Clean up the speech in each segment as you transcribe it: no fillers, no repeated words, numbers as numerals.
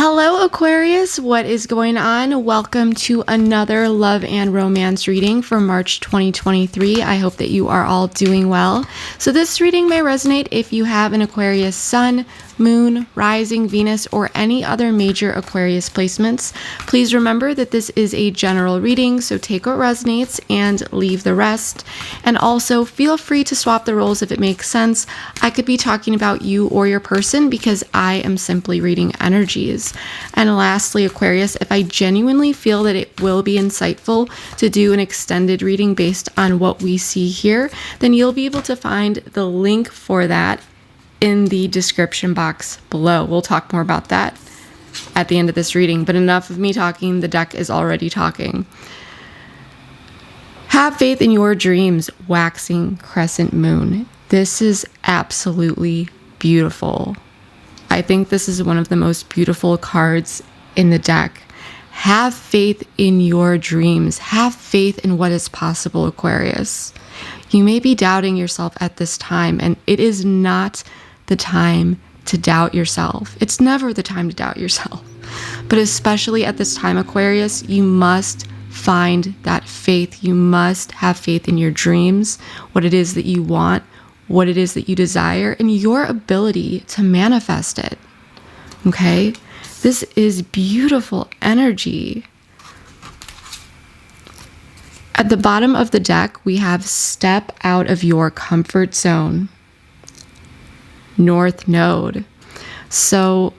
Hello, Aquarius. What is going on? Welcome to another love and romance reading for March 2023. I hope that you are all doing well. So this reading may resonate if you have an Aquarius sun, moon, rising, Venus, or any other major Aquarius placements. Please remember that this is a general reading, so take what resonates and leave the rest. And also feel free to swap the roles if it makes sense. I could be talking about you or your person because I am simply reading energies. And lastly, Aquarius, if I genuinely feel that it will be insightful to do an extended reading based on what we see here, then you'll be able to find the link for that in the description box below. We'll talk more about that at the end of this reading, but enough of me talking. The deck is already talking. Have faith in your dreams, waxing crescent moon. This is absolutely beautiful. I think this is one of the most beautiful cards in the deck. Have faith in your dreams. Have faith in what is possible, Aquarius. You may be doubting yourself at this time, and it is not the time to doubt yourself. It's never the time to doubt yourself. But especially at this time, Aquarius, you must find that faith. You must have faith in your dreams, what it is that you want, what it is that you desire, and your ability to manifest it. Okay? This is beautiful energy. At the bottom of the deck, we have step out of your comfort zone. North Node. So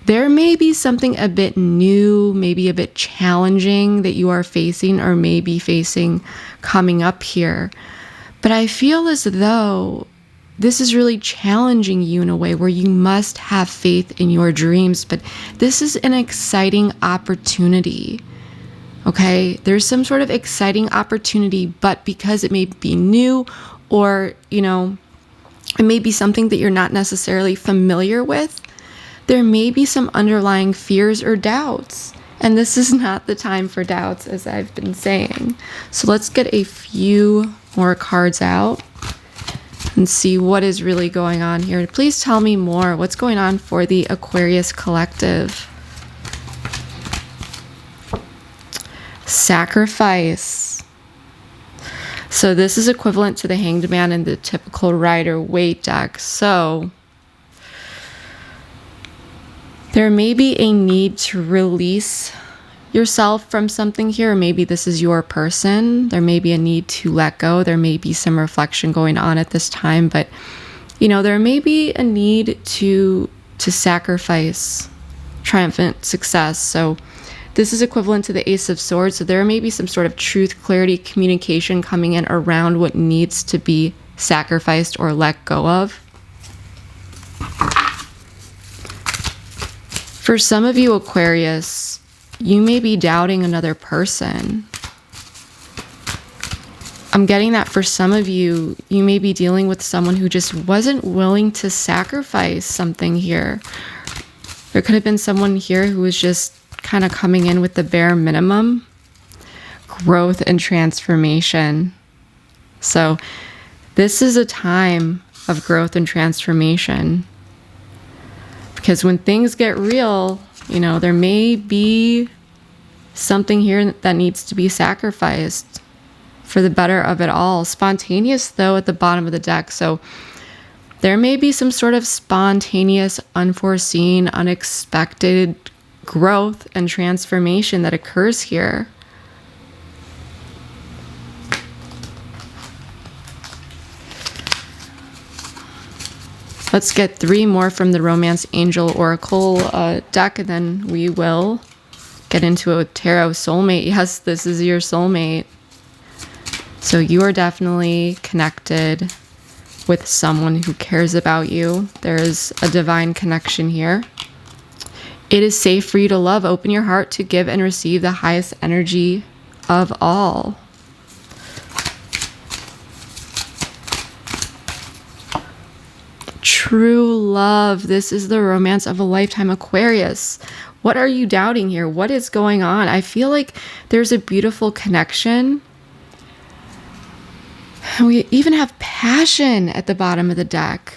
there may be something a bit new, maybe a bit challenging that you are facing or may be facing coming up here. But I feel as though this is really challenging you in a way where you must have faith in your dreams. But this is an exciting opportunity. Okay? There's some sort of exciting opportunity, but because it may be new or, it may be something that you're not necessarily familiar with, there may be some underlying fears or doubts. And this is not the time for doubts, as I've been saying. So let's get a few more cards out and see what is really going on here. Please tell me more. What's going on for the Aquarius collective? Sacrifice. So this is equivalent to the Hanged Man in the typical Rider-Waite deck. So there may be a need to release yourself from something here. Maybe this is your person. There may be a need to let go. There may be some reflection going on at this time, but there may be a need to sacrifice triumphant success. So this is equivalent to the Ace of Swords. So there may be some sort of truth, clarity, communication coming in around what needs to be sacrificed or let go of. For some of you, Aquarius, you may be doubting another person. I'm getting that for some of you, you may be dealing with someone who just wasn't willing to sacrifice something here. There could have been someone here who was just kind of coming in with the bare minimum. Growth and transformation. So this is a time of growth and transformation. Because when things get real, there may be something here that needs to be sacrificed for the better of it all. Spontaneous, though, at the bottom of the deck. So there may be some sort of spontaneous, unforeseen, unexpected growth and transformation that occurs here. Let's get 3 more from the Romance Angel Oracle deck, and then we will get into a tarot soulmate. Yes, this is your soulmate. So you are definitely connected with someone who cares about you. There is a divine connection here. It is safe for you to love. Open your heart to give and receive the highest energy of all. True love. This is the romance of a lifetime, Aquarius. What are you doubting here? What is going on? I feel like there's a beautiful connection. We even have passion at the bottom of the deck.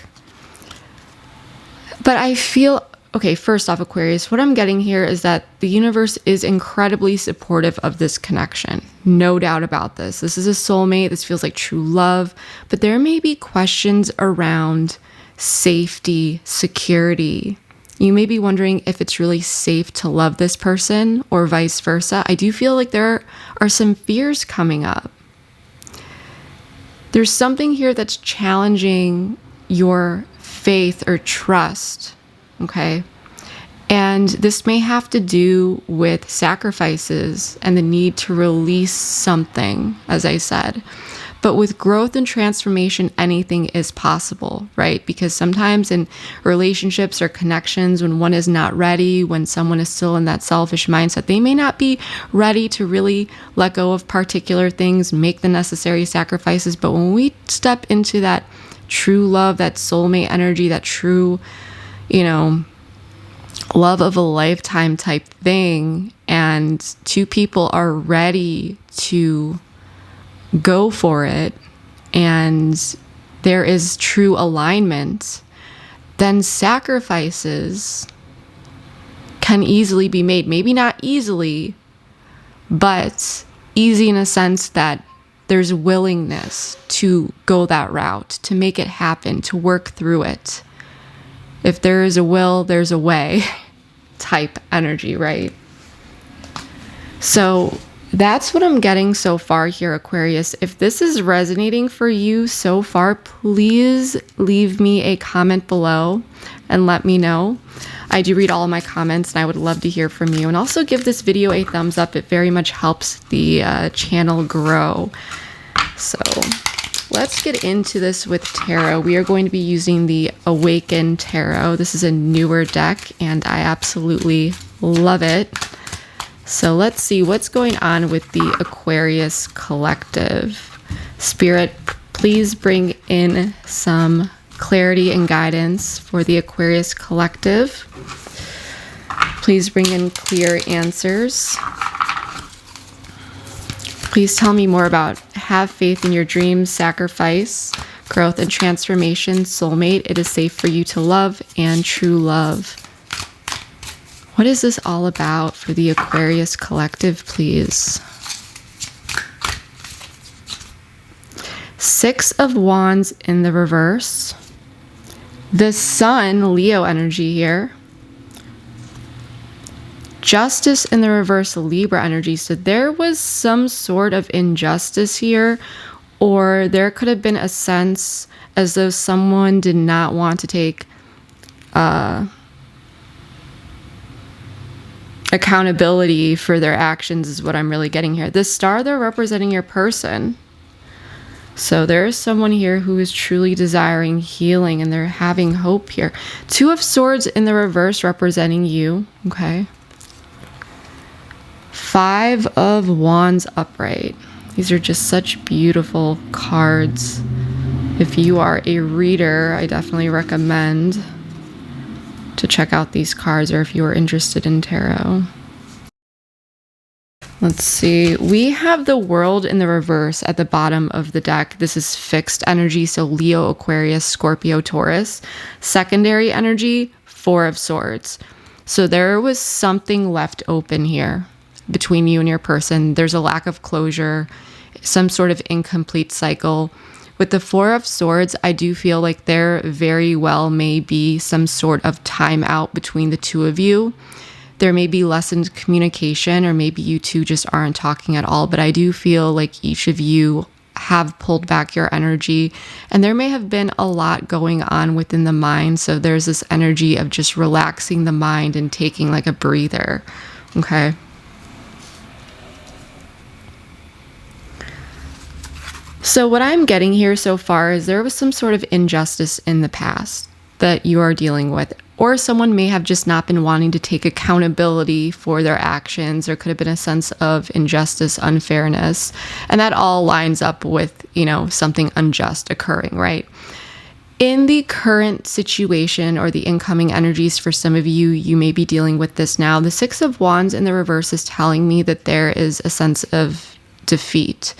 But I feel okay, first off, Aquarius, what I'm getting here is that the universe is incredibly supportive of this connection. No doubt about this. This is a soulmate. This feels like true love, but there may be questions around safety, security. You may be wondering if it's really safe to love this person or vice versa. I do feel like there are some fears coming up. There's something here that's challenging your faith or trust, okay? And this may have to do with sacrifices and the need to release something, as I said. But with growth and transformation, anything is possible, right? Because sometimes in relationships or connections, when one is not ready, when someone is still in that selfish mindset, they may not be ready to really let go of particular things, make the necessary sacrifices. But when we step into that true love, that soulmate energy, that true, love of a lifetime type thing, and two people are ready to go for it, and there is true alignment, then sacrifices can easily be made. Maybe not easily, but easy in a sense that there's willingness to go that route, to make it happen, to work through it. If there is a will, there's a way type energy, right? So that's what I'm getting so far here, Aquarius. If this is resonating for you so far, please leave me a comment below and let me know. I do read all of my comments and I would love to hear from you. And also give this video a thumbs up. It very much helps the channel grow. So let's get into this with tarot. We are going to be using the Awaken Tarot. This is a newer deck and I absolutely love it. So let's see what's going on with the Aquarius collective. Spirit, please bring in some clarity and guidance for the Aquarius collective. Please bring in clear answers. Please tell me more about have faith in your dreams, sacrifice, growth and transformation, soulmate. It is safe for you to love and true love. What is this all about for the Aquarius collective, please? Six of Wands in the reverse. The Sun, Leo energy here. Justice in the reverse, Libra energy. So there was some sort of injustice here, or there could have been a sense as though someone did not want to take accountability for their actions is what I'm really getting here. The star, they're representing your person. So there is someone here who is truly desiring healing and they're having hope here. Two of Swords in the reverse representing you. Okay. Five of Wands upright. These are just such beautiful cards. If you are a reader, I definitely recommend to check out these cards, or if you are interested in tarot. Let's see. We have the World in the reverse at the bottom of the deck. This is fixed energy, so Leo, Aquarius, Scorpio, Taurus. Secondary energy, Four of Swords. So there was something left open here between you and your person. There's a lack of closure, some sort of incomplete cycle. With the Four of Swords, I do feel like there very well may be some sort of time out between the two of you. There may be lessened communication, or maybe you two just aren't talking at all, but I do feel like each of you have pulled back your energy, and there may have been a lot going on within the mind. So there's this energy of just relaxing the mind and taking like a breather. Okay. So what I'm getting here so far is there was some sort of injustice in the past that you are dealing with, or someone may have just not been wanting to take accountability for their actions. There could have been a sense of injustice, unfairness, and that all lines up with, something unjust occurring, right? In the current situation or the incoming energies for some of you, you may be dealing with this now. The Six of Wands in the reverse is telling me that there is a sense of defeat.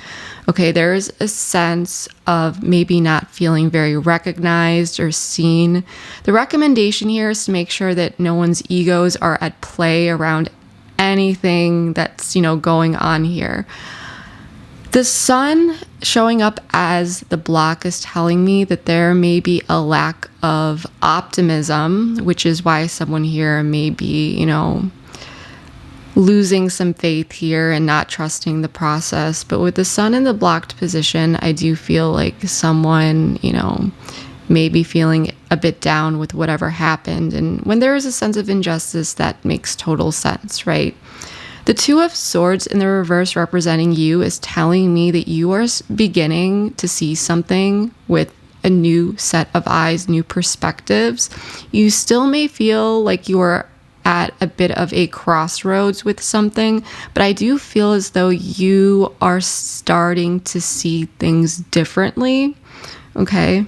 Okay, there is a sense of maybe not feeling very recognized or seen. The recommendation here is to make sure that no one's egos are at play around anything that's, going on here. The sun showing up as the block is telling me that there may be a lack of optimism, which is why someone here may be, losing some faith here and not trusting the process. But with the sun in the blocked position, I do feel like someone, may be feeling a bit down with whatever happened. And when there is a sense of injustice, that makes total sense, right? The Two of Swords in the reverse representing you is telling me that you are beginning to see something with a new set of eyes, new perspectives. You still may feel like you are at a bit of a crossroads with something, but I do feel as though you are starting to see things differently, okay?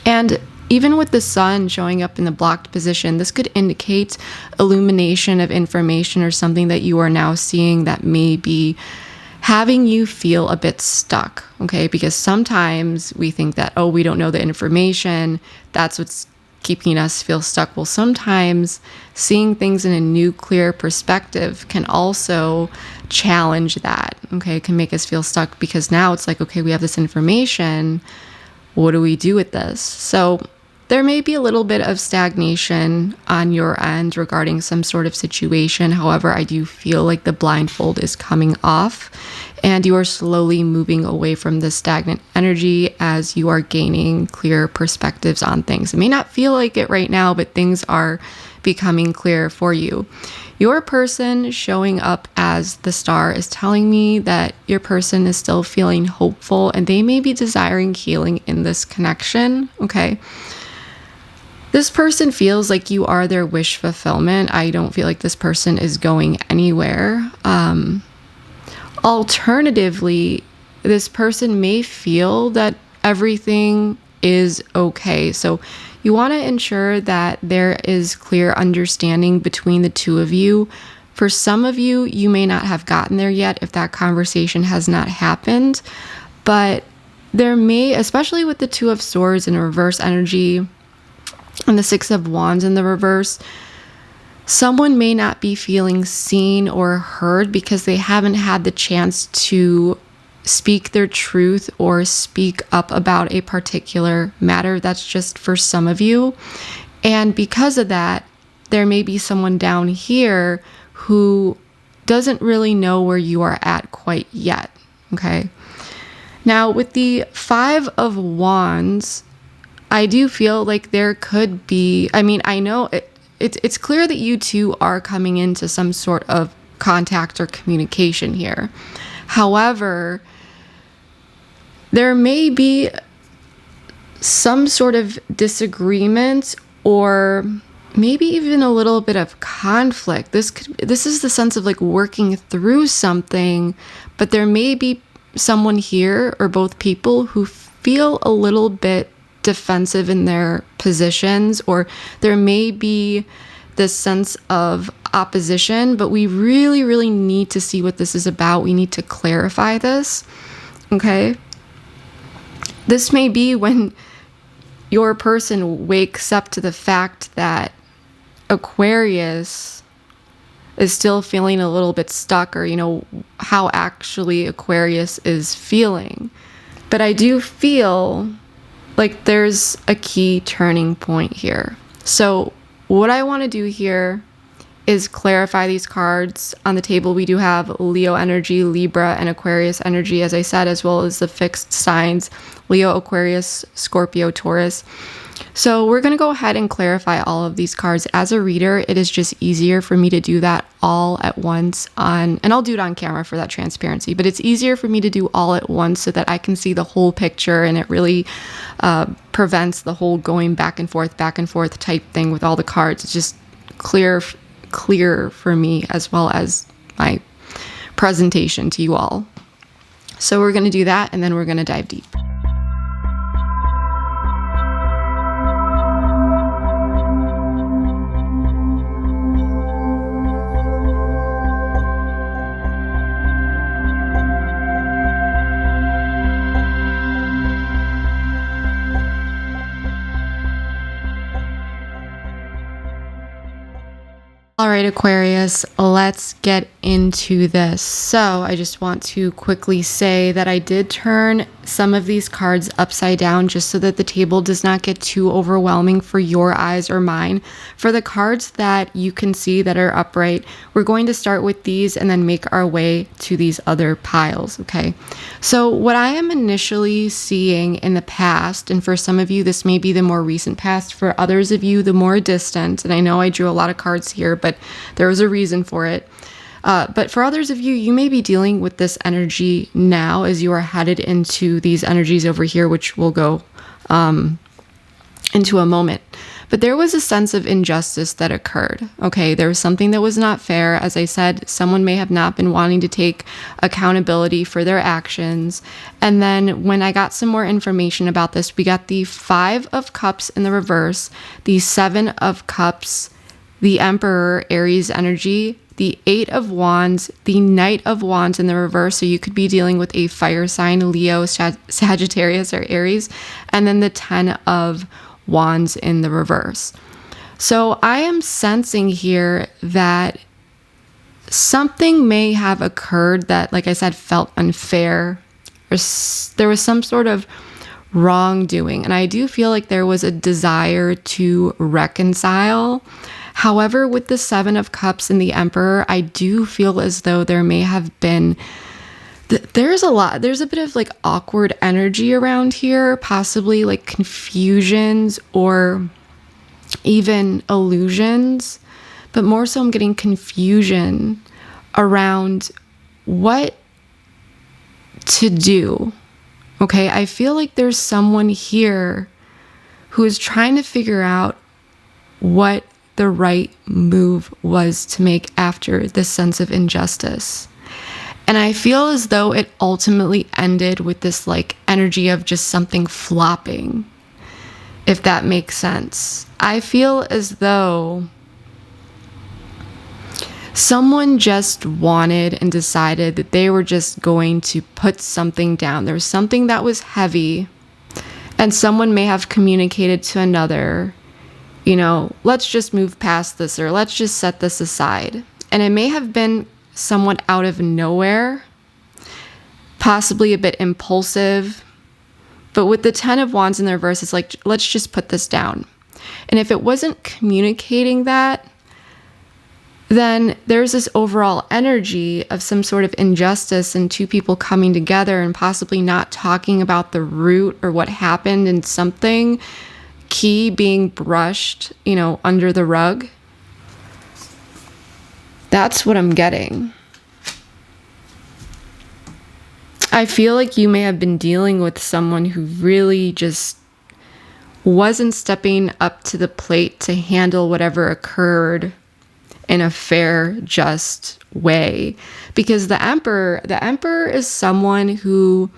And even with the sun showing up in the blocked position, this could indicate illumination of information or something that you are now seeing that may be having you feel a bit stuck, okay? Because sometimes we think that, oh, we don't know the information, that's what's keeping us feel stuck. Well, sometimes seeing things in a new, clear perspective can also challenge that, okay? It can make us feel stuck because now it's like, okay, we have this information, what do we do with this? So there may be a little bit of stagnation on your end regarding some sort of situation. However, I do feel like the blindfold is coming off and you are slowly moving away from the stagnant energy as you are gaining clear perspectives on things. It may not feel like it right now, but things are becoming clear for you. Your person showing up as the star is telling me that your person is still feeling hopeful and they may be desiring healing in this connection, okay? This person feels like you are their wish fulfillment. I don't feel like this person is going anywhere. Alternatively, this person may feel that everything is okay. So you want to ensure that there is clear understanding between the two of you. For some of you, you may not have gotten there yet if that conversation has not happened. But there may, especially with the Two of Swords in reverse energy, and the Six of Wands in the reverse, someone may not be feeling seen or heard because they haven't had the chance to speak their truth or speak up about a particular matter. That's just for some of you. And because of that, there may be someone down here who doesn't really know where you are at quite yet, okay? Now, with the Five of Wands, I do feel like there could be, I know it's clear that you two are coming into some sort of contact or communication here. However, there may be some sort of disagreement or maybe even a little bit of conflict. This is the sense of like working through something, but there may be someone here or both people who feel a little bit defensive in their positions, or there may be this sense of opposition, but we really, really need to see what this is about. We need to clarify this, okay? This may be when your person wakes up to the fact that Aquarius is still feeling a little bit stuck, or, how actually Aquarius is feeling. But I do feel like there's a key turning point here. So what I want to do here is clarify these cards. On the table, we do have Leo energy, Libra, and Aquarius energy, as I said, as well as the fixed signs, Leo, Aquarius, Scorpio, Taurus. So we're going to go ahead and clarify all of these cards. As a reader, it is just easier for me to do that all at once and I'll do it on camera for that transparency, but it's easier for me to do all at once so that I can see the whole picture, and it really prevents the whole going back and forth type thing with all the cards. It's just clear for me as well as my presentation to you all. So we're going to do that, and then we're going to dive deep. All right, Aquarius, let's get into this. So I just want to quickly say that I did turn some of these cards upside down just so that the table does not get too overwhelming for your eyes or mine. For the cards that you can see that are upright, we're going to start with these and then make our way to these other piles, okay? So what I am initially seeing in the past, and for some of you, this may be the more recent past, for others of you, the more distant, and I know I drew a lot of cards here, but there was a reason for it. But for others of you, you may be dealing with this energy now as you are headed into these energies over here, which we'll go into a moment. But there was a sense of injustice that occurred. Okay, there was something that was not fair. As I said, someone may have not been wanting to take accountability for their actions. And then when I got some more information about this, we got the 5 of Cups in the reverse, the 7 of Cups, the Emperor, Aries energy, the 8 of Wands, the Knight of Wands in the reverse. So you could be dealing with a fire sign, Leo, Sagittarius, or Aries. And then the 10 of Wands in the reverse. So I am sensing here that something may have occurred that, like I said, felt unfair. Or there was some sort of wrongdoing. And I do feel like there was a desire to reconcile. However, with the 7 of Cups and the Emperor, I do feel as though there may have been, there's a bit of like awkward energy around here, possibly like confusions or even illusions, but more so I'm getting confusion around what to do. Okay, I feel like there's someone here who is trying to figure out what the right move was to make after this sense of injustice. And I feel as though it ultimately ended with this like energy of just something flopping, if that makes sense. I feel as though someone just wanted and decided that they were just going to put something down. There was something that was heavy, and someone may have communicated to another, you know, let's just move past this, or let's just set this aside. And it may have been somewhat out of nowhere, possibly a bit impulsive. But with the 10 of Wands in the reverse, it's like, let's just put this down. And if it wasn't communicating that, then there's this overall energy of some sort of injustice and two people coming together and possibly not talking about the root or what happened, and something key being brushed, you know, under the rug. That's what I'm getting. I feel like you may have been dealing with someone who really just wasn't stepping up to the plate to handle whatever occurred in a fair, just way. Because the Emperor is someone who,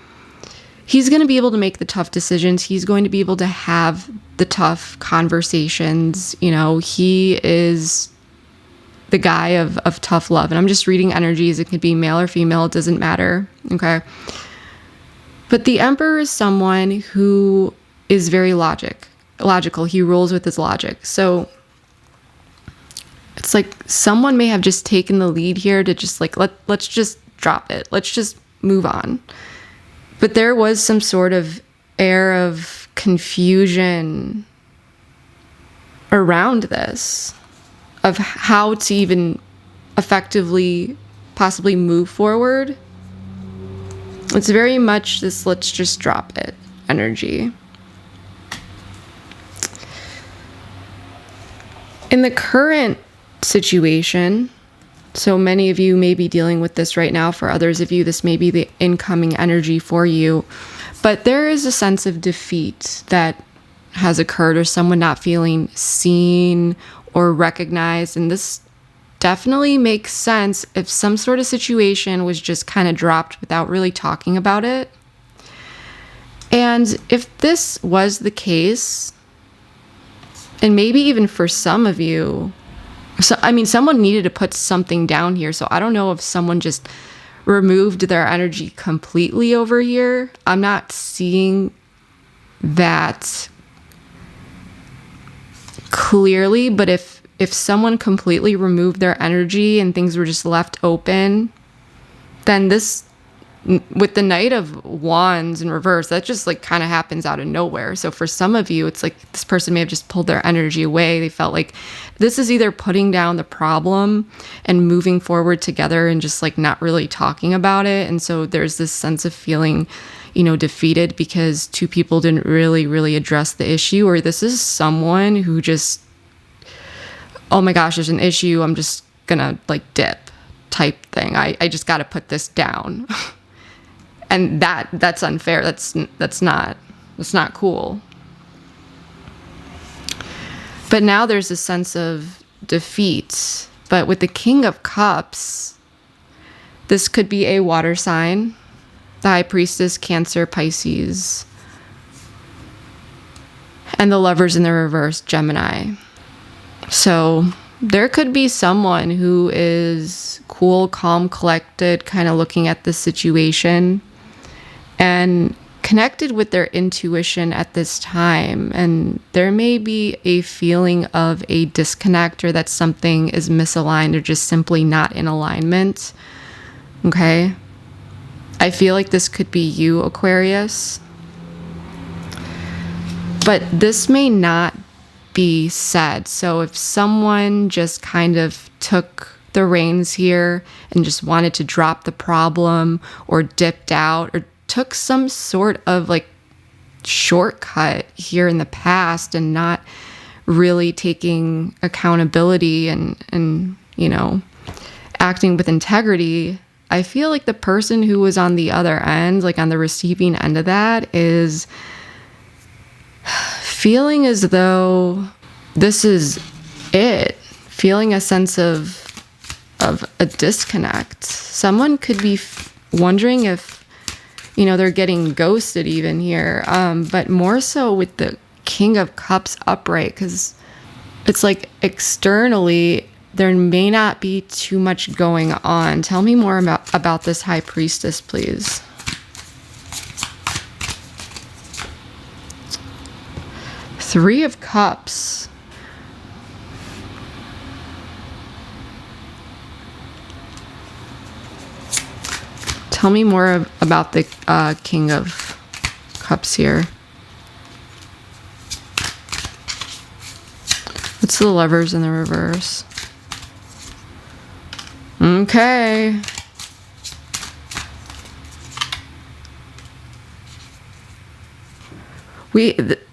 he's going to be able to make the tough decisions. He's going to be able to have the tough conversations. You know, he is the guy of tough love. And I'm just reading energies. It could be male or female. It doesn't matter. Okay. But the Emperor is someone who is very logical. He rules with his logic. So it's like someone may have just taken the lead here to just like, let's just drop it. Let's just move on. But there was some sort of air of confusion around this, of how to even effectively possibly move forward. It's very much this let's just drop it energy. In the current situation, so many of you may be dealing with this right now. For others of you, this may be the incoming energy for you. But there is a sense of defeat that has occurred, or someone not feeling seen or recognized. And this definitely makes sense if some sort of situation was just kind of dropped without really talking about it. And if this was the case, and maybe even for some of you, so, I mean, someone needed to put something down here. So I don't know if someone just removed their energy completely over here. I'm not seeing that clearly, but if if someone completely removed their energy and things were just left open, then this, with the Knight of Wands in reverse, that just like kind of happens out of nowhere. So for some of you, it's like this person may have just pulled their energy away. They felt like this is either putting down the problem and moving forward together and just like not really talking about it. And so there's this sense of feeling, defeated because two people didn't really address the issue. Or this is someone who just, oh my gosh, there's an issue, I'm just gonna like dip type thing. I just got to put this down. And that's unfair. That's not cool. But now there's a sense of defeat. But with the King of Cups, this could be a water sign. The High Priestess, Cancer, Pisces. And the Lovers in the reverse, Gemini. So there could be someone who is cool, calm, collected, kind of looking at the situation and connected with their intuition at this time. And there may be a feeling of a disconnect, or that something is misaligned or just simply not in alignment. Okay? I feel like this could be you, Aquarius. But this may not be said. So if someone just kind of took the reins here and just wanted to drop the problem, or dipped out, or took some sort of like shortcut here in the past and not really taking accountability and acting with integrity, I feel like the person who was on the other end, like on the receiving end of that, is feeling as though this is it, feeling a sense of a disconnect. Someone could be wondering if they're getting ghosted even here, but more so with the King of Cups upright, because it's like externally there may not be too much going on. Tell me more about this High Priestess, please. Three of Cups. Tell me more about the King of Cups here. What's the Lovers in the reverse? Okay.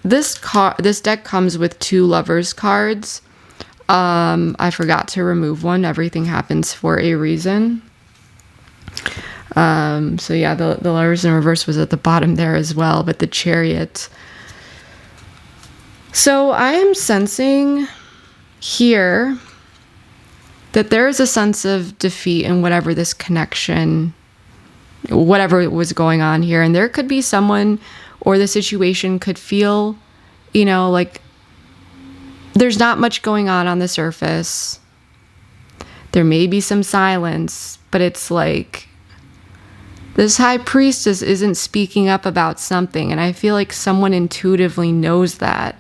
This deck comes with two Lovers cards. I forgot to remove one. Everything happens for a reason. So yeah, the Lovers in reverse was at the bottom there as well, but the Chariot. So I am sensing here that there is a sense of defeat in whatever this connection, whatever was going on here. And there could be someone, or the situation could feel, like there's not much going on the surface. There may be some silence, but it's like this High Priestess isn't speaking up about something. And I feel like someone intuitively knows that.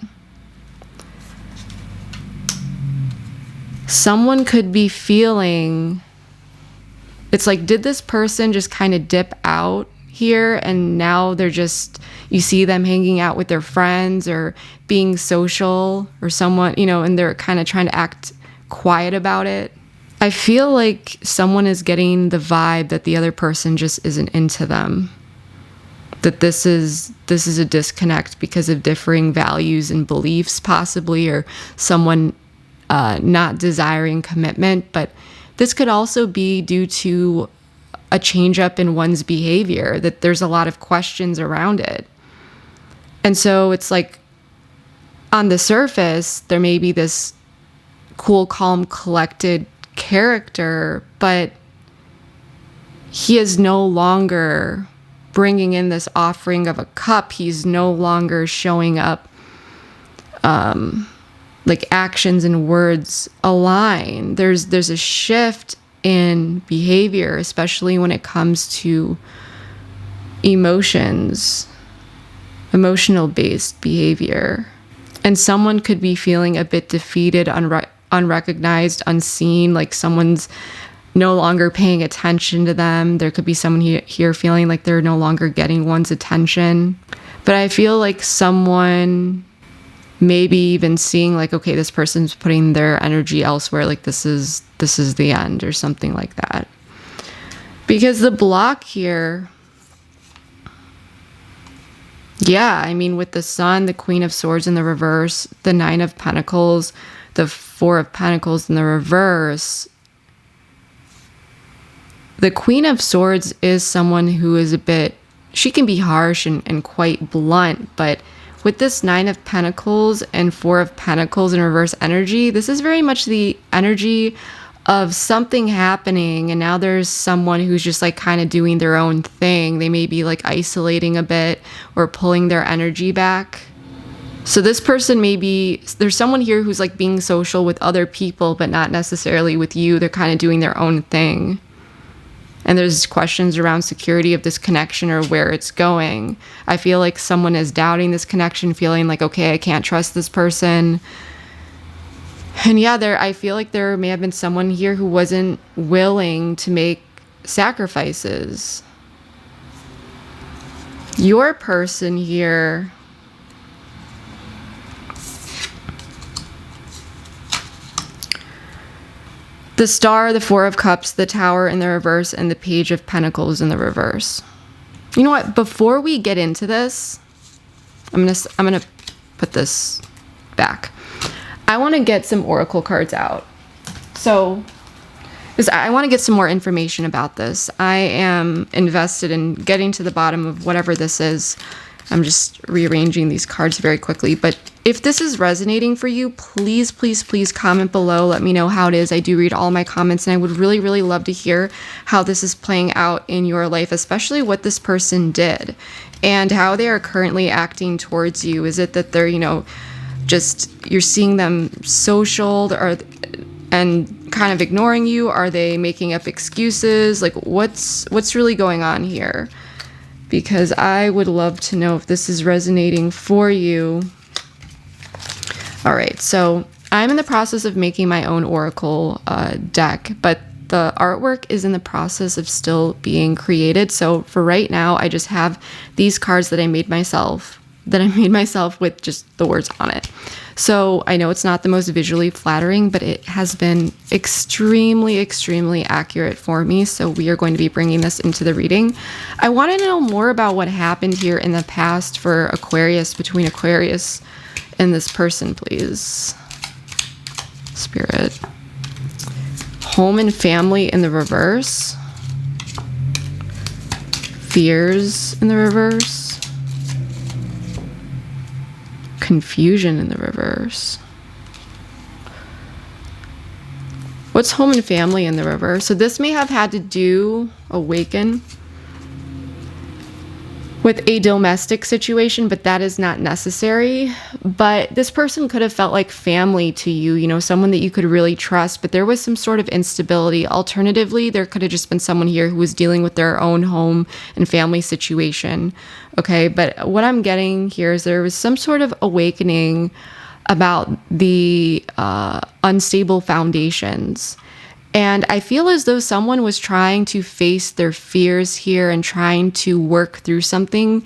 Someone could be feeling, it's like, did this person just kind of dip out here and now they're just, you see them hanging out with their friends or being social or someone, and they're kind of trying to act quiet about it. I feel like someone is getting the vibe that the other person just isn't into them. That this is a disconnect because of differing values and beliefs possibly, or someone not desiring commitment. But this could also be due to a change up in one's behavior, that there's a lot of questions around it. And so it's like on the surface, there may be this cool, calm, collected character, but he is no longer bringing in this offering of a cup. He's no longer showing up like actions and words align. There's a shift in behavior, especially when it comes to emotions, emotional based behavior. And someone could be feeling a bit defeated, unrecognized, unseen, like someone's no longer paying attention to them. There could be someone here feeling like they're no longer getting one's attention. But I feel like someone maybe even seeing like, okay, this person's putting their energy elsewhere, like this is the end or something like that. Because the block here, yeah, I mean, with the Sun, the Queen of Swords in the reverse, the Nine of Pentacles, the Four of Pentacles in the reverse, the Queen of Swords is someone who is she can be harsh and quite blunt, but with this Nine of Pentacles and Four of Pentacles in reverse energy, this is very much the energy of something happening, and now there's someone who's just like kind of doing their own thing. They may be like isolating a bit or pulling their energy back. So this person there's someone here who's like being social with other people, but not necessarily with you. They're kind of doing their own thing. And there's questions around security of this connection or where it's going. I feel like someone is doubting this connection, feeling like, okay, I can't trust this person. And yeah, I feel like there may have been someone here who wasn't willing to make sacrifices. Your person here, the Star, the Four of Cups, the Tower in the reverse, and the Page of Pentacles in the reverse. You know what? Before we get into this, I'm gonna put this back. I want to get some oracle cards out. So, because I want to get some more information about this. I am invested in getting to the bottom of whatever this is. I'm just rearranging these cards very quickly. But if this is resonating for you, please, please, please comment below. Let me know how it is. I do read all my comments, and I would really, really love to hear how this is playing out in your life, especially what this person did and how they are currently acting towards you. Is it that they're, just you're seeing them social and kind of ignoring you? Are they making up excuses? Like what's really going on here? Because I would love to know if this is resonating for you. All right, so I'm in the process of making my own oracle deck, but the artwork is in the process of still being created. So for right now, I just have these cards that I made myself with just the words on it. So I know it's not the most visually flattering, but it has been extremely, extremely accurate for me. So we are going to be bringing this into the reading. I want to know more about what happened here in the past for Aquarius, between Aquarius and this person, please. Spirit. Home and family in the reverse. Fears in the reverse. Confusion in the reverse. What's home and family in the reverse? So this may have had to do, awaken, with a domestic situation, but that is not necessary. But this person could have felt like family to you, someone that you could really trust, but there was some sort of instability. Alternatively, there could have just been someone here who was dealing with their own home and family situation. Okay, but what I'm getting here is there was some sort of awakening about the unstable foundations. And I feel as though someone was trying to face their fears here and trying to work through something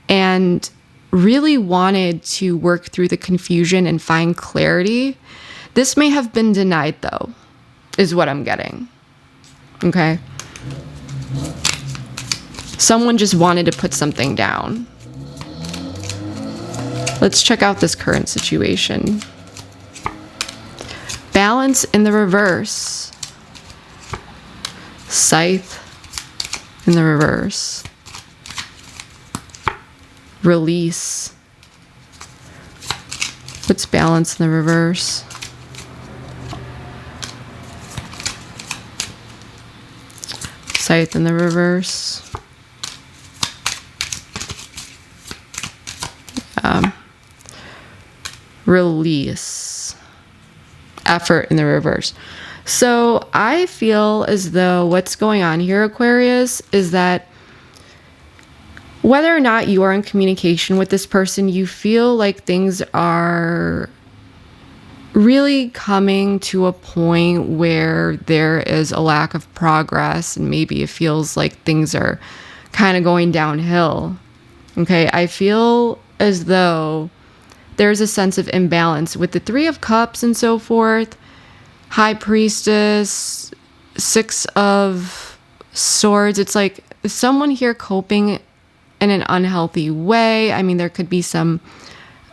and really wanted to work through the confusion and find clarity. This may have been denied, though, is what I'm getting. Okay? Someone just wanted to put something down. Let's check out this current situation. Balance in the reverse. Scythe in the reverse. Release. What's balance in the reverse? Scythe in the reverse. Release. Effort in the reverse. So I feel as though what's going on here, Aquarius, is that whether or not you are in communication with this person, you feel like things are really coming to a point where there is a lack of progress and maybe it feels like things are kind of going downhill. Okay, I feel as though there's a sense of imbalance with the Three of Cups and so forth, High Priestess, Six of Swords. It's like someone here coping in an unhealthy way. I mean, there could be some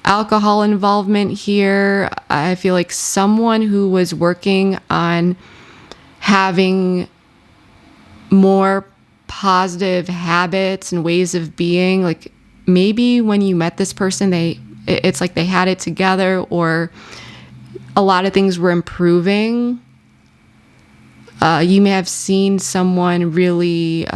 alcohol involvement here. I feel like someone who was working on having more positive habits and ways of being, like maybe when you met this person, it's like they had it together, or a lot of things were improving. You may have seen someone really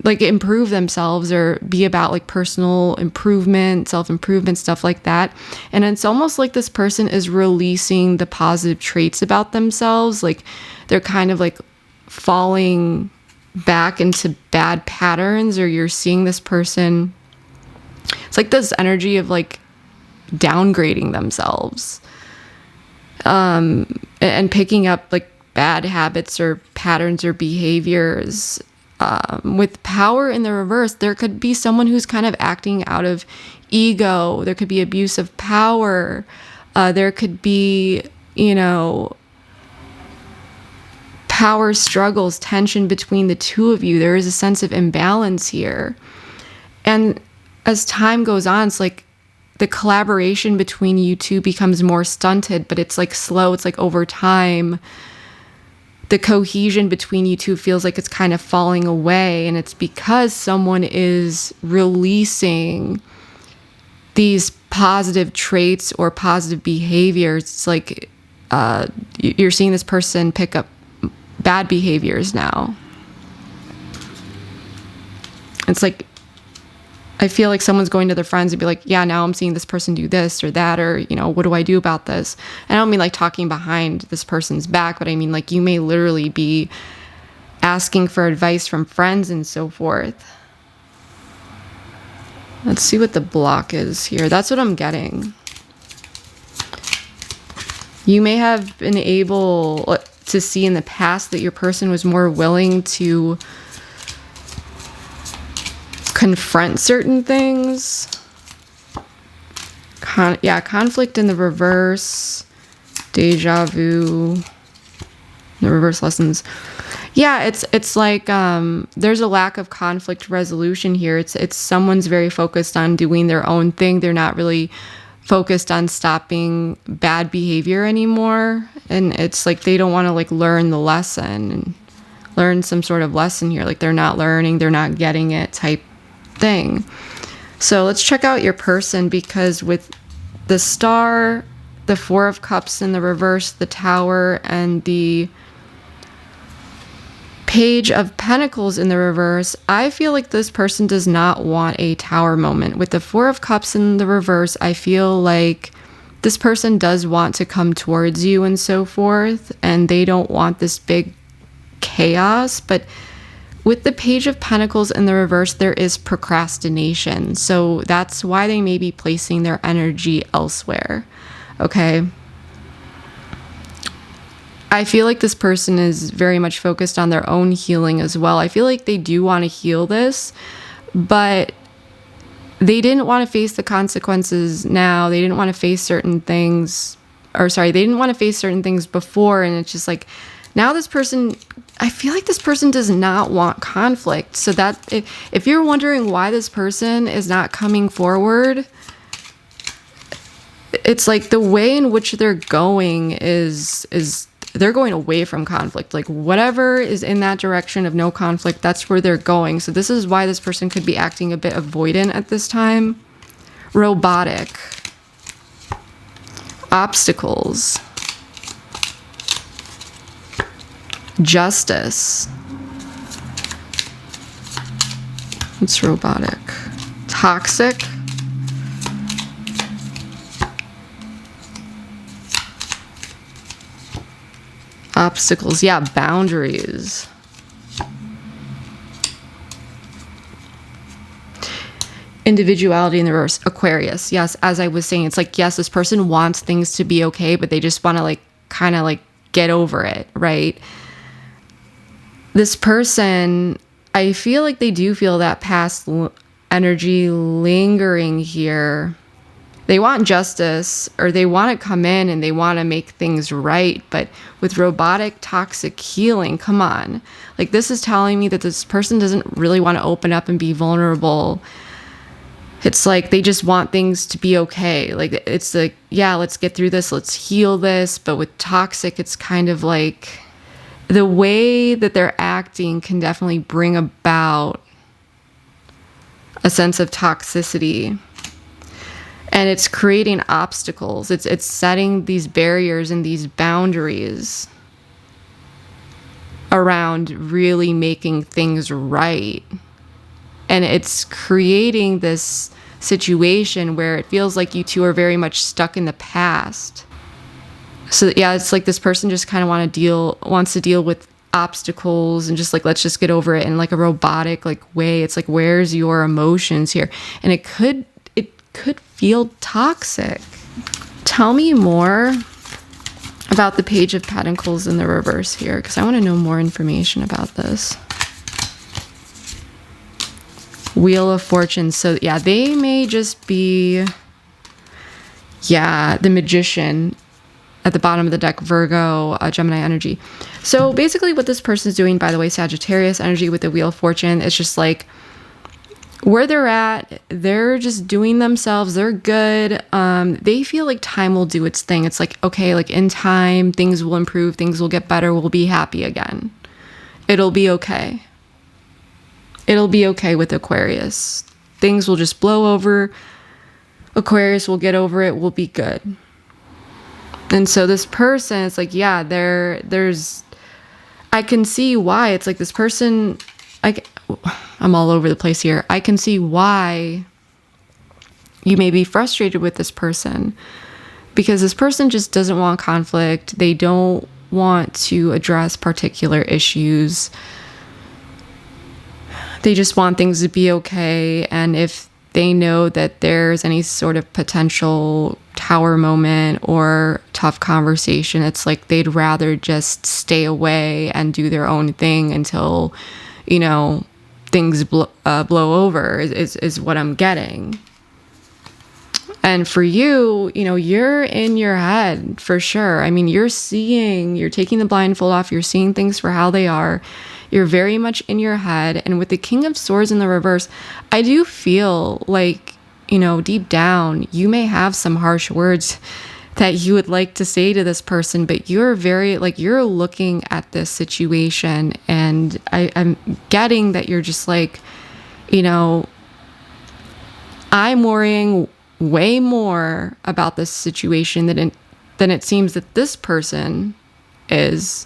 like improve themselves or be about like personal improvement, self-improvement, stuff like that. And it's almost like this person is releasing the positive traits about themselves. Like they're kind of like falling back into bad patterns, or you're seeing this person. It's like this energy of like downgrading themselves, and picking up like bad habits or patterns or behaviors. With power in the reverse, there could be someone who's kind of acting out of ego. There could be abuse of power. There could be, power struggles, tension between the two of you. There is a sense of imbalance here. And as time goes on, it's like the collaboration between you two becomes more stunted, but it's like slow. It's like over time, the cohesion between you two feels like it's kind of falling away. And it's because someone is releasing these positive traits or positive behaviors. It's like you're seeing this person pick up bad behaviors now. It's like, I feel like someone's going to their friends and be like, yeah, now I'm seeing this person do this or that, or, what do I do about this? And I don't mean like talking behind this person's back, but I mean like you may literally be asking for advice from friends and so forth. Let's see what the block is here. That's what I'm getting. You may have been able to see in the past that your person was more willing to confront certain things. Conflict in the reverse. Deja vu. The reverse lessons. Yeah, it's like there's a lack of conflict resolution here. It's someone's very focused on doing their own thing. They're not really focused on stopping bad behavior anymore. And it's like they don't want to like learn the lesson and learn some sort of lesson here. Like they're not learning, they're not getting it type thing. So let's check out your person, because with the Star, the Four of Cups in the reverse, the Tower, and the Page of Pentacles in the reverse, I feel like this person does not want a Tower moment. With the Four of Cups in the reverse, I feel like this person does want to come towards you and so forth, and they don't want this big chaos. But with the Page of Pentacles in the reverse, there is procrastination. So that's why they may be placing their energy elsewhere. Okay. I feel like this person is very much focused on their own healing as well. I feel like they do want to heal this, but they didn't want to face the consequences now. They didn't want to face certain things, they didn't want to face certain things before. And it's just like, now this person, I feel like this person does not want conflict. So that if you're wondering why this person is not coming forward, it's like the way in which they're going is they're going away from conflict. Like whatever is in that direction of no conflict, that's where they're going. So this is why this person could be acting a bit avoidant at this time. Robotic. Obstacles. Justice. It's robotic. Toxic. Obstacles. Yeah, boundaries. individuality in the reverse, Aquarius. Yes, as I was saying, it's like, yes, this person wants things to be okay, but they just want to like kind of like get over it, right? This person, I feel like they do feel that past energy lingering here. They want justice, or they want to come in and they want to make things right. But with robotic toxic healing, come on. Like, this is telling me that this person doesn't really want to open up and be vulnerable. It's like they just want things to be okay. Like, it's like, yeah, let's get through this. Let's heal this. But with toxic, it's kind of like the way that they're acting can definitely bring about a sense of toxicity. And it's creating obstacles. It's setting these barriers and these boundaries around really making things right. And it's creating this situation where it feels like you two are very much stuck in the past. So yeah, it's like this person just kind of wants to deal with obstacles and just like, let's just get over it in like a robotic like way. It's like, where's your emotions here? And it could feel toxic. Tell me more about the Page of Pentacles in the reverse here, because I want to know more information about this. Wheel of Fortune. So yeah, they may just be, yeah, the Magician at the bottom of the deck, Virgo, Gemini energy. So basically what this person is doing, by the way, Sagittarius energy with the Wheel of Fortune, it's just like where they're at, they're just doing themselves. They're good. They feel like time will do its thing. It's like, okay, like in time, things will improve, things will get better, we'll be happy again. It'll be okay. It'll be okay with Aquarius. Things will just blow over. Aquarius will get over it. We'll be good. And so this person, it's like, yeah, there's, I can see why. It's like this person, I'm all over the place here. I can see why you may be frustrated with this person, because this person just doesn't want conflict. They don't want to address particular issues. They just want things to be okay. And if they know that there's any sort of potential tower moment or tough conversation, it's like they'd rather just stay away and do their own thing until, you know, things blow over is what I'm getting. And for you, you know, you're in your head for sure. I mean, you're taking the blindfold off. You're seeing things for how they are. You're very much in your head. And with the King of Swords in the reverse, I do feel like, you know, deep down, you may have some harsh words that you would like to say to this person, but you're very, like, you're looking at this situation, and I'm getting that you're just like, you know, I'm worrying way more about this situation than it seems that this person is.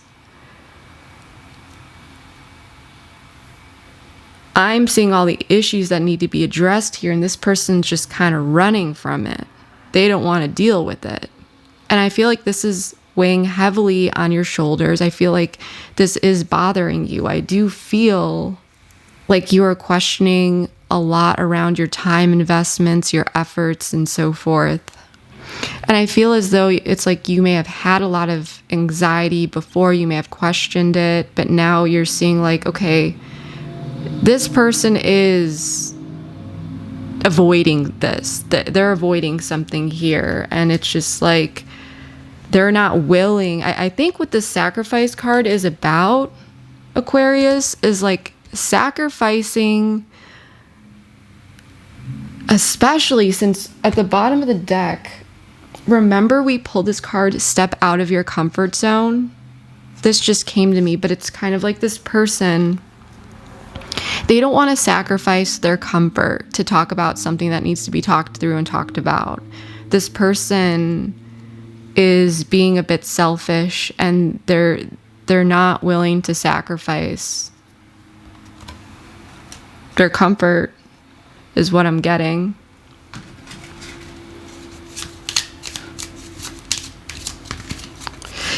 I'm seeing all the issues that need to be addressed here, and this person's just kind of running from it. They don't want to deal with it. And I feel like this is weighing heavily on your shoulders. I feel like this is bothering you. I do feel like you are questioning a lot around your time investments, your efforts, and so forth. And I feel as though it's like you may have had a lot of anxiety before, you may have questioned it, but now you're seeing like, okay, this person is avoiding this. They're avoiding something here. And it's just like, they're not willing. I think what the sacrifice card is about, Aquarius, is like sacrificing, especially since at the bottom of the deck, remember we pulled this card, step out of your comfort zone. This just came to me, but it's kind of like this person, they don't want to sacrifice their comfort to talk about something that needs to be talked through and talked about. This person is being a bit selfish, and they're not willing to sacrifice their comfort, is what I'm getting.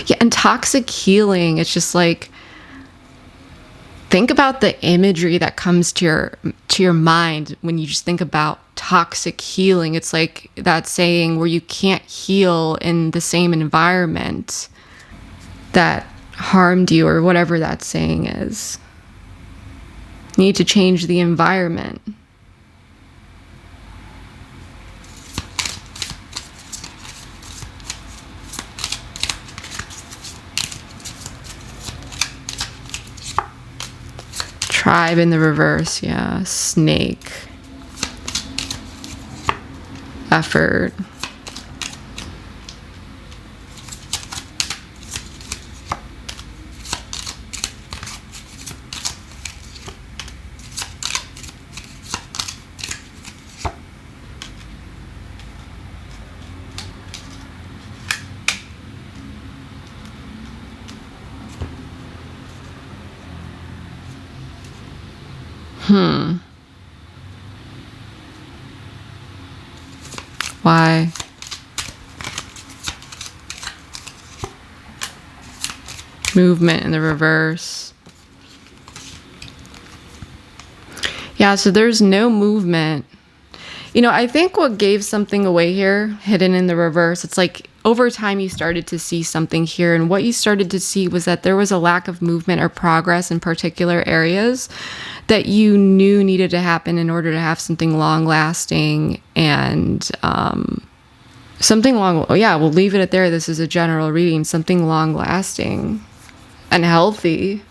Yeah, and toxic healing, it's just like, think about the imagery that comes to to your mind when you just think about toxic healing. It's like that saying where you can't heal in the same environment that harmed you, or whatever that saying is. You need to change the environment. Tribe in the reverse, yeah. Snake. Effort. Why? Movement in the reverse. Yeah, so there's no movement. You know, I think what gave something away here, hidden in the reverse, it's like over time you started to see something here, and what you started to see was that there was a lack of movement or progress in particular areas that you knew needed to happen in order to have something long lasting and something long. Oh yeah, we'll leave it at there. This is a general reading. Something long lasting and healthy.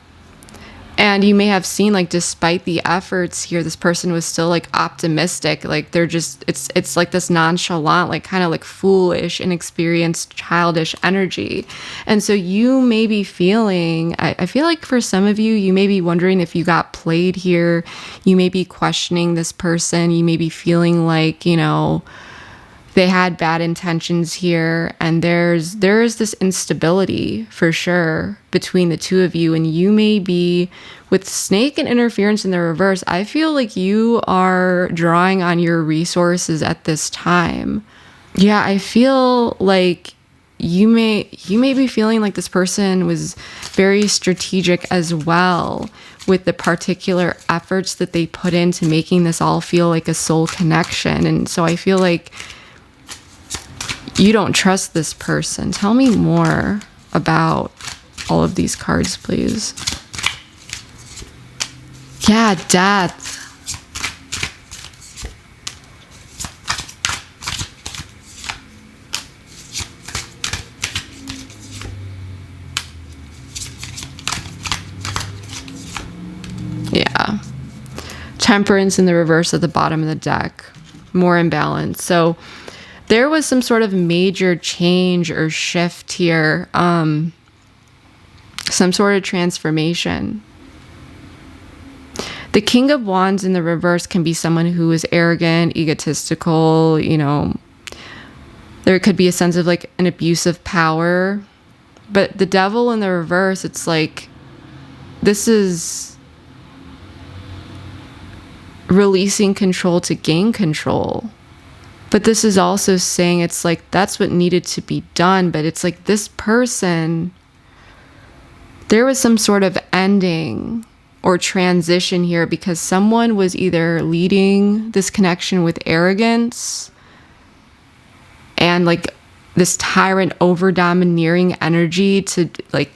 And you may have seen, like, despite the efforts here, this person was still like optimistic. Like they're just, it's like this nonchalant, like kind of like foolish, inexperienced, childish energy. And so you may be feeling, I feel like for some of you, you may be wondering if you got played here. You may be questioning this person. You may be feeling like, you know, they had bad intentions here, and there is this instability for sure between the two of you. And you may be, with snake and interference in the reverse, I feel like you are drawing on your resources at this time. Yeah, I feel like you may be feeling like this person was very strategic as well with the particular efforts that they put into making this all feel like a soul connection. And so I feel like you don't trust this person. Tell me more about all of these cards, please. Yeah, death. Yeah. Temperance in the reverse at the bottom of the deck. More imbalance. So there was some sort of major change or shift here, some sort of transformation. The King of Wands in the reverse can be someone who is arrogant, egotistical, you know. There could be a sense of like an abuse of power. But the Devil in the reverse, it's like, this is releasing control to gain control. But this is also saying it's like that's what needed to be done. But it's like this person, there was some sort of ending or transition here because someone was either leading this connection with arrogance and like this tyrant over domineering energy to like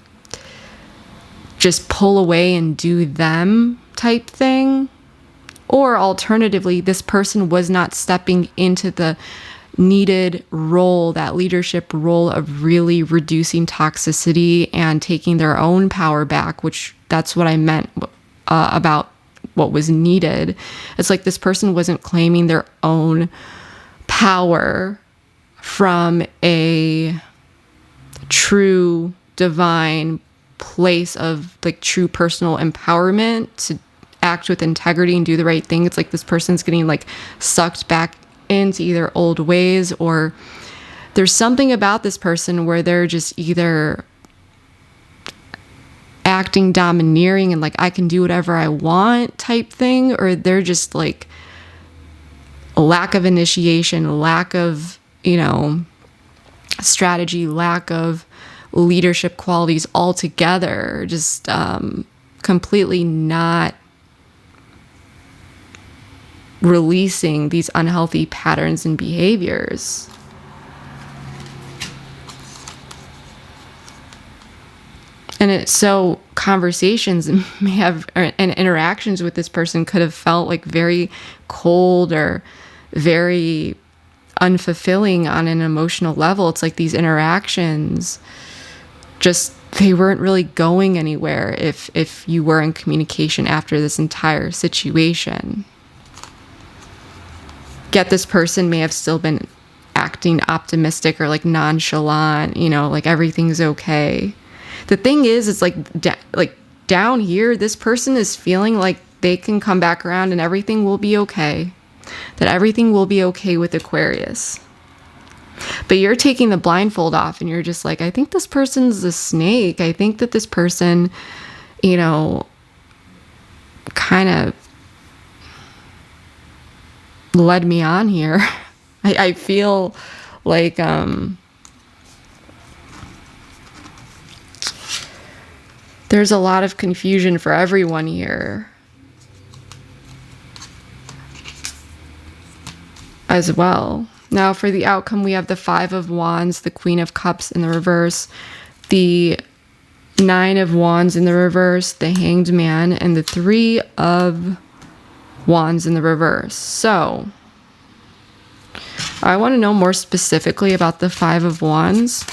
just pull away and do them type thing. Or alternatively, this person was not stepping into the needed role, that leadership role of really reducing toxicity and taking their own power back, which that's what I meant about what was needed. It's like this person wasn't claiming their own power from a true divine place of like true personal empowerment to act with integrity and do the right thing. It's like this person's getting like sucked back into either old ways, or there's something about this person where they're just either acting domineering and like I can do whatever I want type thing, or they're just like a lack of initiation, lack of, you know, strategy, lack of leadership qualities altogether, just completely not releasing these unhealthy patterns and behaviors. And so conversations may have, and interactions with this person could have felt like very cold or very unfulfilling on an emotional level. It's like these interactions just, they weren't really going anywhere if you were in communication after this entire situation. Yet this person may have still been acting optimistic or like nonchalant, you know, like everything's okay. The thing is, it's like down here, this person is feeling like they can come back around and everything will be okay. That everything will be okay with Aquarius. But you're taking the blindfold off and you're just like, I think this person's a snake. I think that this person, you know, kind of led me on here. I feel like, there's a lot of confusion for everyone here as well. Now for the outcome, we have the 5 of Wands, the Queen of Cups in the reverse, the 9 of Wands in the reverse, the Hanged Man, and the 3 of Wands in the reverse. So I want to know more specifically about the 5 of Wands.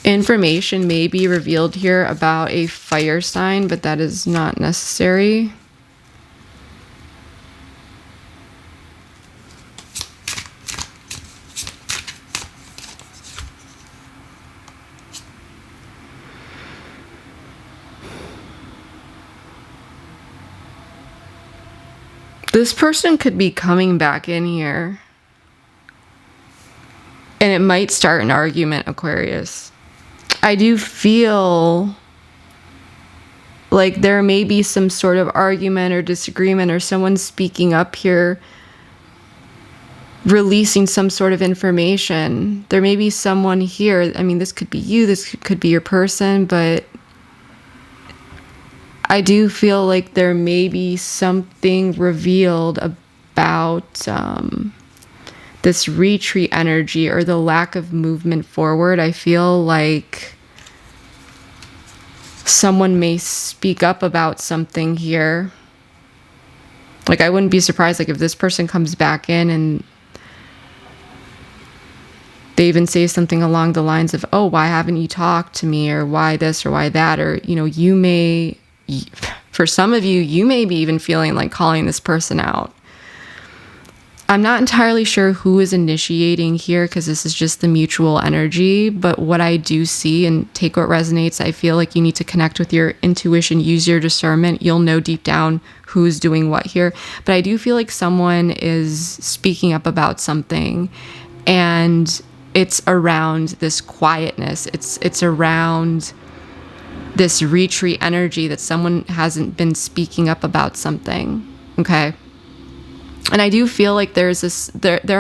Information may be revealed here about a fire sign, but that is not necessary. This person could be coming back in here, and it might start an argument, Aquarius. I do feel like there may be some sort of argument or disagreement or someone speaking up here, releasing some sort of information. There may be someone here. I mean, this could be you, this could be your person, but I do feel like there may be something revealed about this retreat energy or the lack of movement forward. I feel like someone may speak up about something here. Like, I wouldn't be surprised, like, if this person comes back in and they even say something along the lines of, oh, why haven't you talked to me, or why this or why that, or, you know, you may, for some of you, you may be even feeling like calling this person out. I'm not entirely sure who is initiating here, because this is just the mutual energy. But what I do see, and take what resonates, I feel like you need to connect with your intuition, use your discernment. You'll know deep down who's doing what here. But I do feel like someone is speaking up about something, and it's around this quietness. It's around this retreat energy, that someone hasn't been speaking up about something. Okay. And I do feel like there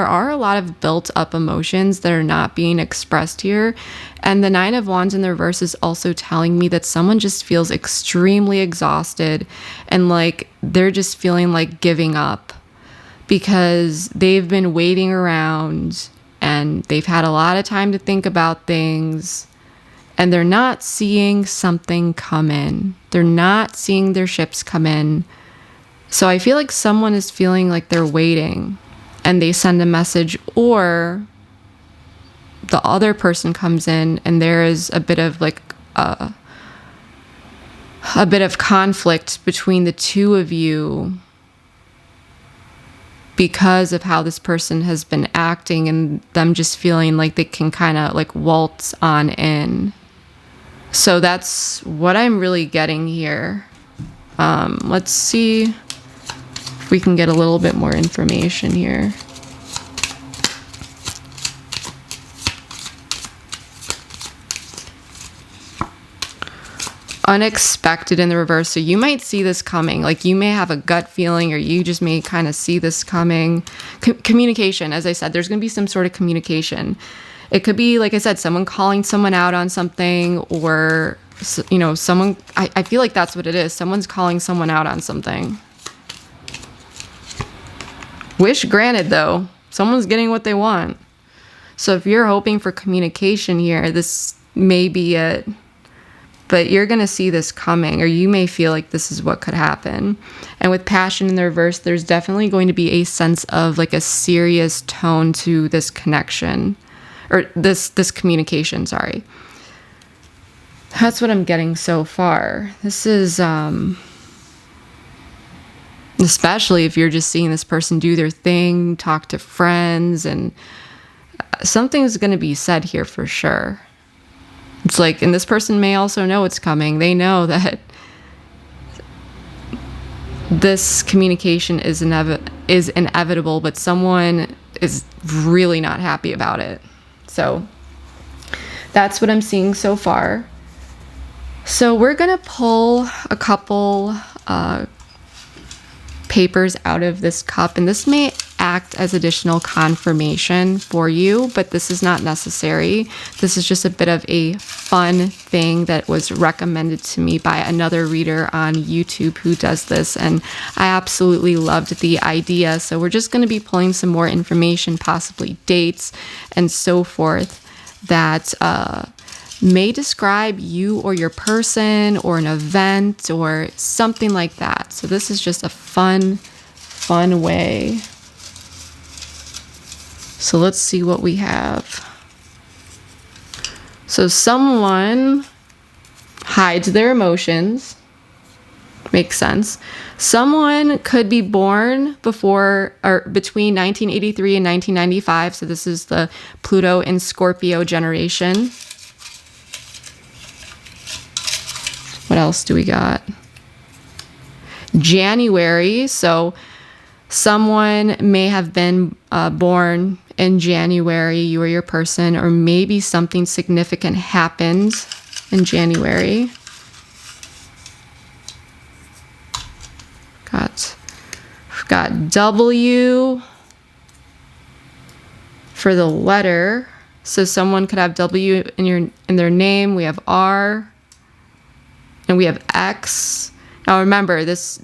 are a lot of built up emotions that are not being expressed here. And the 9 of Wands in the reverse is also telling me that someone just feels extremely exhausted, and like they're just feeling like giving up, because they've been waiting around and they've had a lot of time to think about things, and they're not seeing something come in. They're not seeing their ships come in. So I feel like someone is feeling like they're waiting, and they send a message, or the other person comes in and there is a bit of like a bit of conflict between the two of you because of how this person has been acting, and them just feeling like they can kind of like waltz on in. So that's what I'm really getting here. Let's see we can get a little bit more information here. unexpected in the reverse. So you might see this coming. Like you may have a gut feeling, or you just may kind of see this coming. Communication, as I said, there's going to be some sort of communication. It could be, like I said, someone calling someone out on something, or, you know, someone, I feel like that's what it is. Someone's calling someone out on something. Wish granted, though. Someone's getting what they want. So if you're hoping for communication here, this may be it. But you're going to see this coming, or you may feel like this is what could happen. And with passion in the reverse, there's definitely going to be a sense of like a serious tone to this connection, or this communication, sorry. That's what I'm getting so far. This is, especially if you're just seeing this person do their thing, talk to friends, and something's going to be said here for sure. It's like, and this person may also know it's coming. They know that this communication is inevitable, but someone is really not happy about it. So that's what I'm seeing so far. So we're going to pull a couple papers out of this cup, and this may act as additional confirmation for you, but this is not necessary. This is just a bit of a fun thing that was recommended to me by another reader on YouTube who does this, and I absolutely loved the idea. So we're just going to be pulling some more information, possibly dates and so forth, that may describe you or your person or an event or something like that. So this is just a fun way. So let's see what we have. So someone hides their emotions. Makes sense. Someone could be born before or between 1983 and 1995. So this is the Pluto and Scorpio generation. What else do we got? January. So someone may have been born in January, you or your person, or maybe something significant happened in January. Got W for the letter. So someone could have W in their name. We have R. And we have X. Now remember, this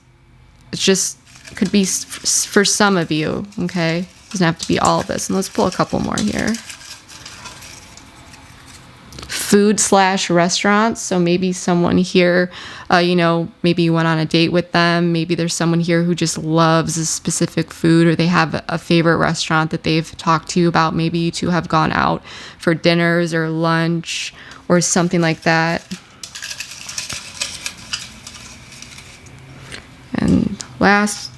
just could be for some of you, okay? It doesn't have to be all of this. And let's pull a couple more here. Food/restaurants. So maybe someone here, maybe you went on a date with them. Maybe there's someone here who just loves a specific food, or they have a favorite restaurant that they've talked to you about. Maybe you two have gone out for dinners or lunch or something like that. And last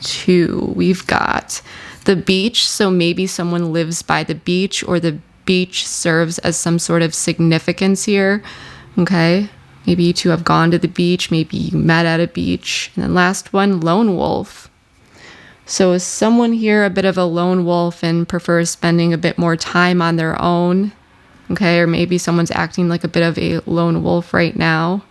two, we've got the beach. So maybe someone lives by the beach, or the beach serves as some sort of significance here. Okay. Maybe you two have gone to the beach. Maybe you met at a beach. And then last one, lone wolf. So is someone here a bit of a lone wolf and prefers spending a bit more time on their own? Okay. Or maybe someone's acting like a bit of a lone wolf right now.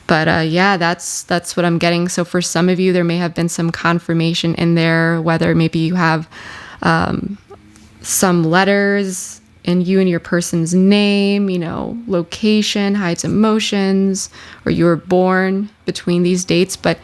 But yeah, that's what I'm getting. So for some of you, there may have been some confirmation in there, whether maybe you have some letters in you and your person's name, location, hides emotions, or you were born between these dates. But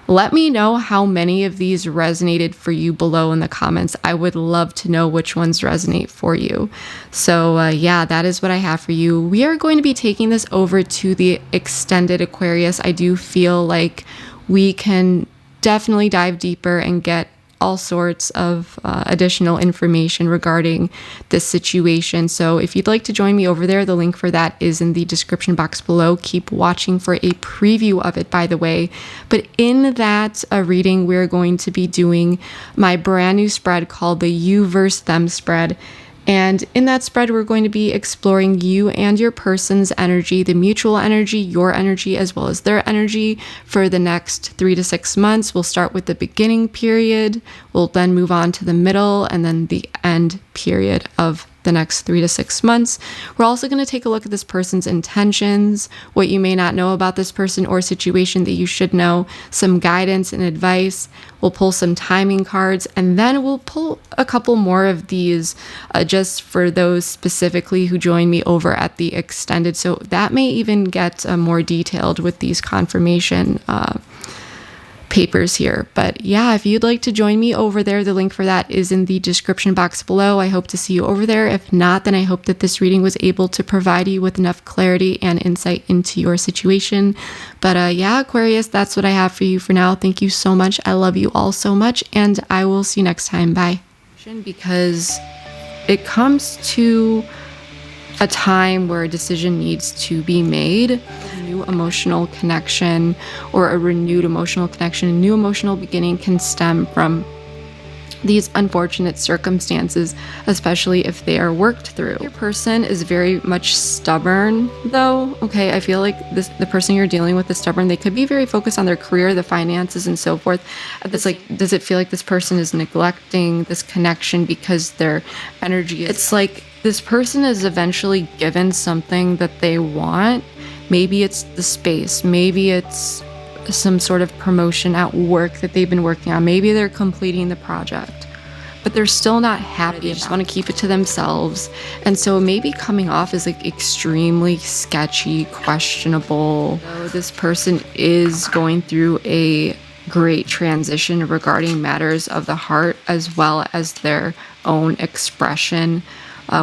let me know how many of these resonated for you below in the comments. I would love to know which ones resonate for you. So yeah, that is what I have for you. We are going to be taking this over to the extended Aquarius. I do feel like we can definitely dive deeper and get all sorts of additional information regarding this situation. So if you'd like to join me over there, the link for that is in the description box below. Keep watching for a preview of it, by the way. But in that reading, we're going to be doing my brand new spread called the You versus Them spread. And in that spread, we're going to be exploring you and your person's energy, the mutual energy, your energy, as well as their energy for the next 3 to 6 months. We'll start with the beginning period. We'll then move on to the middle and then the end period of the next 3 to 6 months. We're also going to take a look at this person's intentions, what you may not know about this person or situation that you should know, some guidance and advice. We'll pull some timing cards, and then we'll pull a couple more of these just for those specifically who join me over at the extended. So that may even get more detailed with these confirmation papers here. But yeah, if you'd like to join me over there, the link for that is in the description box below. I hope to see you over there. If not, then I hope that this reading was able to provide you with enough clarity and insight into your situation. But yeah, Aquarius, that's what I have for you for now. Thank you so much. I love you all so much, and I will see you next time. Bye. Because it comes to a time where a decision needs to be made, a new emotional connection or a renewed emotional connection, a new emotional beginning can stem from these unfortunate circumstances, especially if they are worked through. Your person is very much stubborn though. Okay, I feel like the person you're dealing with is stubborn. They could be very focused on their career, the finances, and so forth. It's like, does it feel like this person is neglecting this connection because their energy is... It's like this person is eventually given something that they want. Maybe it's the space, maybe it's some sort of promotion at work that they've been working on. Maybe they're completing the project, but they're still not happy. They just want to keep it to themselves. And so maybe coming off as like extremely sketchy, questionable. So this person is going through a great transition regarding matters of the heart as well as their own expression.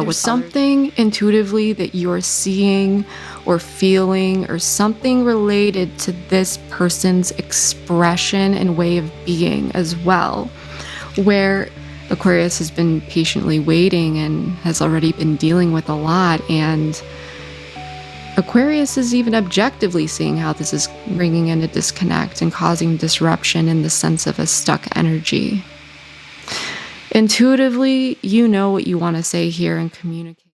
With something intuitively that you're seeing or feeling, or something related to this person's expression and way of being as well, where Aquarius has been patiently waiting and has already been dealing with a lot, and Aquarius is even objectively seeing how this is bringing in a disconnect and causing disruption in the sense of a stuck energy. Intuitively, you know what you want to say here and communicate.